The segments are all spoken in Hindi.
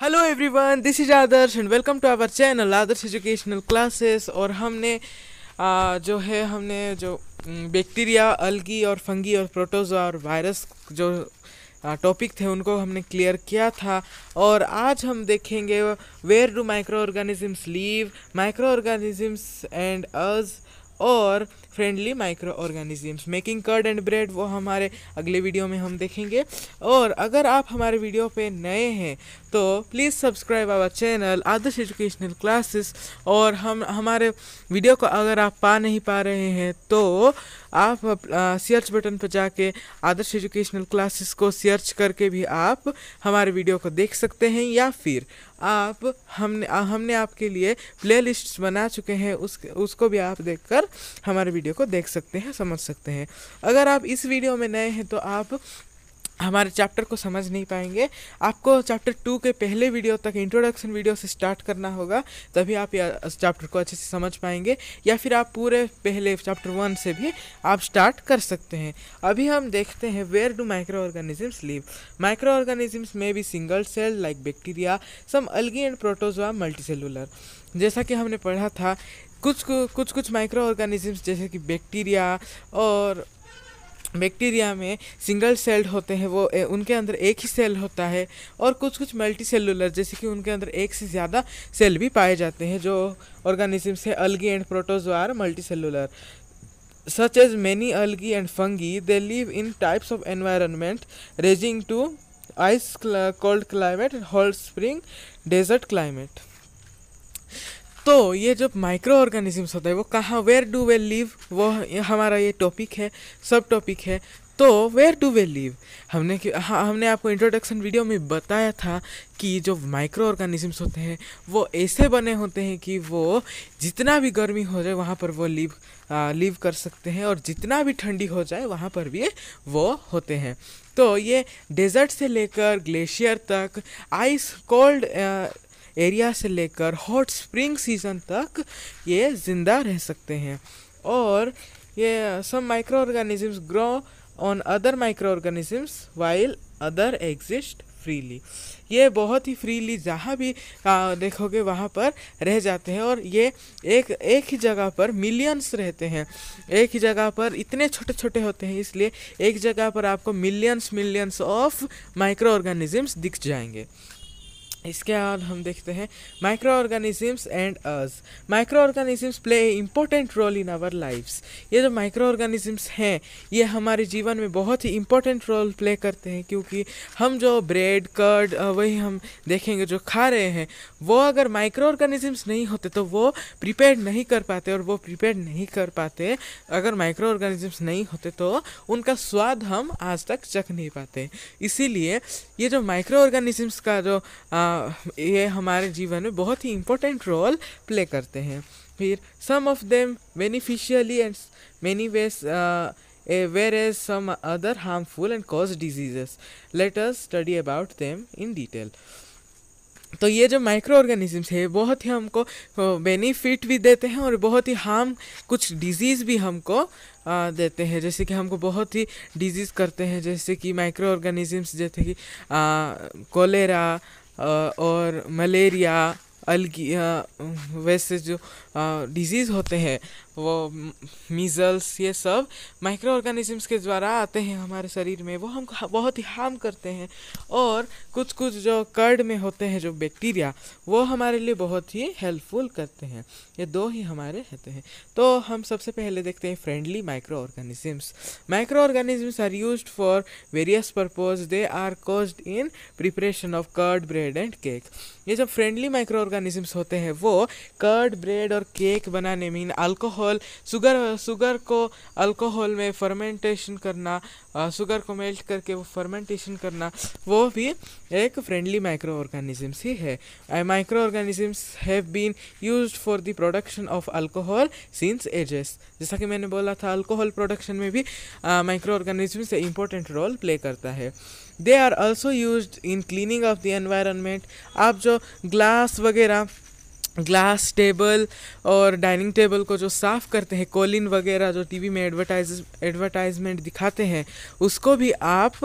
Hello everyone, this is Adarsh and welcome to our channel Adarsh educational classes. और हमने जो बैक्टीरिया, अलगी और फंगी और प्रोटोजोआ और वायरस जो टॉपिक थे उनको हमने क्लियर किया था। और आज हम देखेंगे where do micro organisms live, micro organisms and us or friendly micro organisms. Making curd and bread वो हमारे अगले वीडियो में हम देखेंगे। और अगर आप हमारे वीडियो पे नए हैं तो please subscribe our channel Adarsh educational classes. और हम हमारे वीडियो को अगर आप पा नहीं पा रहे हैं तो आप सर्च बटन पर जाके आदर्श एजुकेशनल क्लासेस को सर्च करके भी आप हमारे वीडियो को देख सकते हैं, या फिर आप हमने आपके लिए प्लेलिस्ट्स बना चुके हैं, उसको भी आप देखकर हमारे वीडियो को देख सकते हैं, समझ सकते हैं। अगर आप इस वीडियो में नए हैं तो आप हमारे चैप्टर को समझ नहीं पाएंगे। आपको चैप्टर 2 के पहले वीडियो तक इंट्रोडक्शन वीडियो से स्टार्ट करना होगा, तभी आप इस चैप्टर को अच्छे से समझ पाएंगे, या फिर आप पूरे पहले चैप्टर 1 से भी आप स्टार्ट कर सकते हैं। अभी हम देखते हैं where do micro organisms live. Micro organisms में भी single cell like bacteria, some algae and protozoa multicellular. जैसा कि हमने पढ़ा था, कुछ माइक्रो ऑर्गेनिजम्स जैसे कि बैक्टीरिया में सिंगल सेल्ड होते हैं, वो उनके अंदर एक ही सेल होता है। और कुछ मल्टी सेलुलर जैसे कि उनके अंदर एक से ज़्यादा सेल भी पाए जाते हैं। जो ऑर्गेनिजम्स है algae and protozoa are multi cellular. Such as many algae and fungi they live in types of environment ranging to ice cold climate, hot spring, desert climate. तो ये जो माइक्रो ऑर्गेनिजम्स होता है वो कहाँ, वेयर डू वे लिव, वो हमारा ये टॉपिक है, सब टॉपिक है। तो वेयर डू वे लिव हमने आपको इंट्रोडक्शन वीडियो में बताया था कि जो माइक्रो ऑर्गेनिजम्स होते हैं वो ऐसे बने होते हैं कि वो जितना भी गर्मी हो जाए वहाँ पर वो लिव कर सकते हैं, और जितना भी ठंडी हो जाए वहाँ पर भी वो होते हैं। तो ये डेजर्ट से लेकर ग्लेशियर तक, आइस कोल्ड एरिया से लेकर हॉट स्प्रिंग सीजन तक ये ज़िंदा रह सकते हैं। और ये सब micro organisms grow on other micro organisms while other exist freely. ये बहुत ही फ्रीली जहाँ भी देखोगे वहाँ पर रह जाते हैं। और ये एक ही जगह पर मिलियंस रहते हैं, एक ही जगह पर इतने छोटे छोटे होते हैं, इसलिए एक जगह पर आपको मिलियंस ऑफ माइक्रो ऑर्गेनिजम्स दिख जाएंगे। इसके बाद हम देखते हैं micro organisms and us. Micro organisms play a important role in our lifes. ये जो माइक्रो ऑर्गेनिजम्स हैं ये हमारे जीवन में बहुत ही इम्पोर्टेंट रोल प्ले करते हैं, क्योंकि हम जो ब्रेड कर्ड वही हम देखेंगे जो खा रहे हैं, वो अगर माइक्रो ऑर्गेनिजम्स नहीं होते तो वो प्रिपेयर नहीं कर पाते, और वो प्रिपेयर नहीं कर पाते अगर माइक्रो ऑर्गेनिजम्स नहीं होते तो उनका स्वाद हम आज तक चख नहीं पाते। इसीलिए ये जो माइक्रो ऑर्गेनिजम्स का जो ये हमारे जीवन में बहुत ही इम्पोर्टेंट रोल प्ले करते हैं। फिर some of them beneficially and many ways whereas some other harmful and cause diseases. Let us study about them in detail. तो ये जो माइक्रो ऑर्गेनिजम्स है बहुत ही हमको बेनिफिट भी देते हैं और बहुत ही कुछ डिजीज़ भी हमको देते हैं। जैसे कि हमको बहुत ही डिजीज़ करते हैं, जैसे कि माइक्रो ऑर्गेनिजम्स जैसे कि कोलेरा और मलेरिया, अलगी, वैसे जो डिजीज़ होते हैं वो मीज़ल्स, ये सब माइक्रो ऑर्गेनिजम्स के द्वारा आते हैं हमारे शरीर में, वो हमको बहुत ही हार्म करते हैं। और कुछ जो कर्ड में होते हैं जो बैक्टीरिया, वो हमारे लिए बहुत ही हेल्पफुल करते हैं। ये दो ही हमारे रहते हैं। तो हम सबसे पहले देखते हैं friendly micro organisms. Micro organisms are used for various purpose, they are caused in preparation of curd, bread and cake. ये जो फ्रेंडली माइक्रो ऑर्गेनिजम्स होते हैं वो कर्ड, ब्रेड और केक बनाने में अल्कोहल, शुगर को अल्कोहल में फर्मेंटेशन करना, शुगर को मेल्ट करके वो फर्मेंटेशन करना, वो भी एक फ्रेंडली माइक्रो ऑर्गेनिजम्स ही है। Micro organisms have been used for the production of alcohol since ages. जैसा कि मैंने बोला था, अल्कोहल प्रोडक्शन में भी micro organisms important role play करता है। They are also used in cleaning of the environment. आप जो ग्लास वगैरह ग्लास टेबल और डाइनिंग टेबल को जो साफ़ करते हैं, कोलिन वगैरह जो टीवी में एडवर्टाइजमेंट दिखाते हैं, उसको भी आप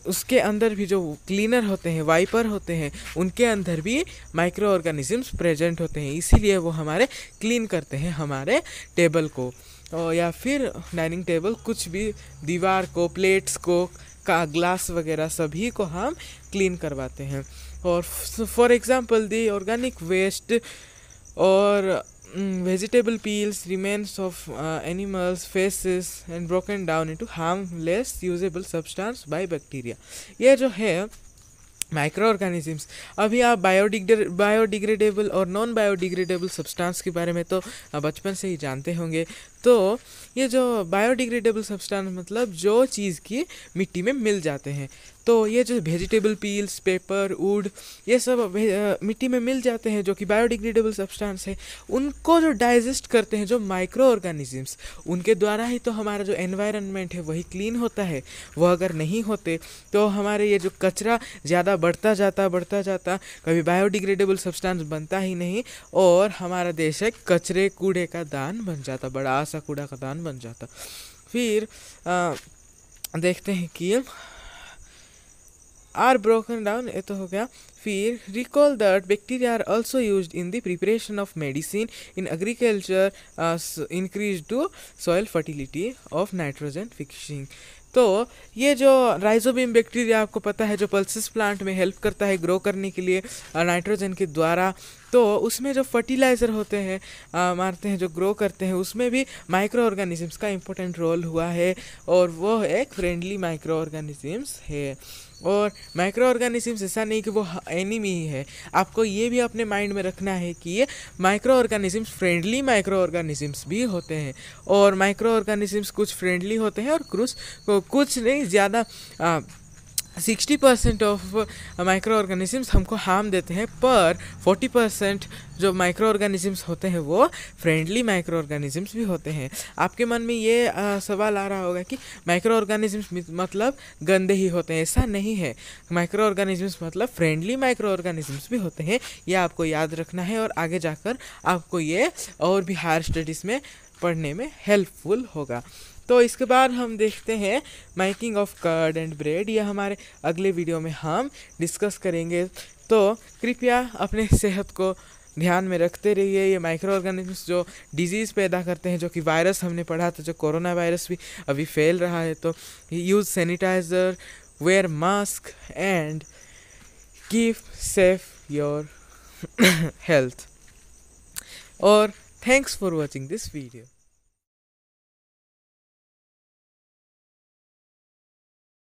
उसके अंदर भी जो क्लीनर होते हैं, वाइपर होते हैं, उनके अंदर भी माइक्रो ऑर्गेनिजम्स प्रेजेंट होते हैं, इसीलिए वो हमारे क्लीन करते हैं हमारे टेबल को। या फिर डाइनिंग टेबल, कुछ भी दीवार को, प्लेट्स को, का ग्लास वगैरह सभी को हम क्लीन करवाते हैं। और for example the organic waste और vegetable peels, remains of animals, feces and broken down into harmless usable substance by bacteria। ये जो है माइक्रो ऑर्गेनिजम्स, अभी आप बायोडिग्रेडेबल और नॉन बायोडिग्रेडेबल सब्सटेंस के बारे में तो बचपन से ही जानते होंगे। तो ये जो बायोडिग्रेडेबल सब्सटेंस मतलब जो चीज़ की मिट्टी में मिल जाते हैं, तो ये जो वेजिटेबल पील्स, पेपर, वुड, ये सब मिट्टी में मिल जाते हैं जो कि बायोडिग्रेडेबल सब्सटेंस है। उनको जो डाइजेस्ट करते हैं जो माइक्रो ऑर्गेनिजम्स, उनके द्वारा ही तो हमारा जो एनवायरनमेंट है वही क्लीन होता है। वो अगर नहीं होते तो हमारे ये जो कचरा ज़्यादा बढ़ता जाता कभी बायोडिग्रेडेबल सब्सटेंस बनता ही नहीं, और हमारा देश एक कचरे कूड़े का दान बन जाता, बड़ा सा कूड़ा का दान बन जाता। फिर देखते हैं कि आर ब्रोकन डाउन, ये तो हो गया। फिर recall that bacteria are also used in the preparation of medicine, in agriculture, increase to soil fertility of nitrogen fixing. तो ये जो राइजोबियम बैक्टीरिया आपको पता है, जो पल्सेस प्लांट में हेल्प करता है ग्रो करने के लिए नाइट्रोजन के द्वारा, तो उसमें जो फर्टिलाइज़र होते हैं मारते हैं, जो ग्रो करते हैं, उसमें भी माइक्रो ऑर्गेनिजम्स का इम्पोर्टेंट रोल हुआ है, और वो एक फ्रेंडली माइक्रो ऑर्गेनिजम्स है। और माइक्रो ऑर्गेनिजम्स ऐसा नहीं कि वो एनिमी ही है, आपको ये भी अपने माइंड में रखना है कि ये micro organisms friendly micro organisms भी होते हैं, और माइक्रो ऑर्गेनिजम्स कुछ फ्रेंडली होते हैं और कुछ नहीं, ज़्यादा 60% ऑफ माइक्रो ऑर्गेनिजम्स हमको हार्म देते हैं, पर 40% जो माइक्रो ऑर्गेनिजम्स होते हैं वो फ्रेंडली माइक्रो ऑर्गेनिजम्स भी होते हैं। आपके मन में ये सवाल आ रहा होगा कि माइक्रो ऑर्गेनिजम्स मतलब गंदे ही होते हैं, ऐसा नहीं है। माइक्रो ऑर्गेनिजम्स मतलब फ्रेंडली माइक्रो ऑर्गेनिजम्स भी होते हैं, ये आपको याद रखना है, और आगे जाकर आपको ये और भी हायर स्टडीज़ में पढ़ने में हेल्पफुल होगा। तो इसके बाद हम देखते हैं making of curd and bread, ये हमारे अगले वीडियो में हम डिस्कस करेंगे। तो कृपया अपने सेहत को ध्यान में रखते रहिए। ये माइक्रो ऑर्गेनिजम्स जो डिजीज़ पैदा करते हैं, जो कि वायरस हमने पढ़ा था, जो कोरोना वायरस भी अभी फैल रहा है, तो use sanitizer, wear mask and keep safe your health. और thanks for watching this video.